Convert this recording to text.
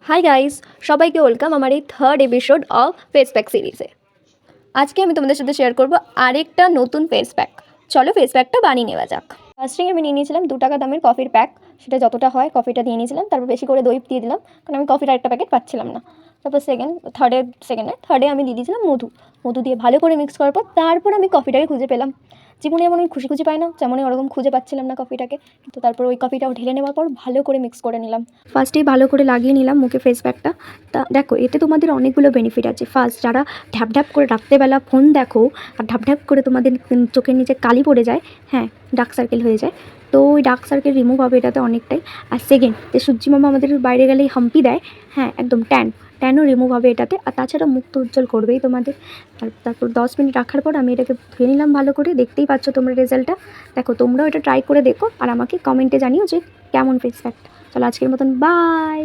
Hi guys, সবাইকে welcome আমার এই third episode of face pack সিরিজে। আজকে আমি তোমাদের সাথে শেয়ার করব আরেকটা নতুন ফেস প্যাক। চলো ফেস প্যাকটা বানিয়ে নেওয়া যাক। ফার্স্টেই আমি নিয়ে নিয়েছিলাম 2 টাকা দামের কফির প্যাক, সেটা যতটা হয় কফিটা দিয়ে নিয়েছিলাম, তারপর বেশি করে দই দিয়ে দিলাম কারণ আমি কফির আরেকটা প্যাকেট পাচ্ছিলাম না। তারপর থার্ডে আমি দিয়ে দিয়েছিলাম মধু দিয়ে ভালো করে মিক্স করার পর তারপর আমি কফিটাকে খুঁজে পেলাম। জীবনে যেমন আমি খুঁজে পাই না, তেমনই ওরকম খুঁজে পাচ্ছিলাম না কফিটাকে। তো তারপর ওই কফিটাও ঢেলে নেওয়ার পর ভালো করে মিক্স করে নিলাম। ফার্স্টেই ভালো করে লাগিয়ে নিলাম মুখে ফেস প্যাকটা। তা দেখো, এতে তোমাদের অনেকগুলো বেনিফিট আছে। ফার্স্ট, যারা ঢ্যাপ করে রাত্রেবেলা ফোন দেখো আর ঢ্যাপ করে তোমাদের চোখের নিচে কালি পড়ে যায়, হ্যাঁ ডার্ক সার্কেল হয়ে যায়, তো ওই ডার্ক সার্কেল রিমুভ হবে এটাতে অনেকটাই। আর সেকেন্ড, যে সূর্যি মামা আমাদের বাইরে গেলেই হাম্পি দেয়, হ্যাঁ একদম ট্যানও রিমুভ হবে এটাতে। আর তাছাড়া মুখ তো উজ্জ্বল করবেই তোমাদের। আর তারপর 10 মিনিট রাখার পর আমি এটাকে ধুয়ে নিলাম ভালো করে। দেখতেই পাচ্ছ তোমরা রেজাল্টটা। দেখো, তোমরাও এটা ট্রাই করে দেখো আর আমাকে কমেন্টে জানিও যে কেমন ফেস প্যাকটা। চলো আজকের মতন বাই।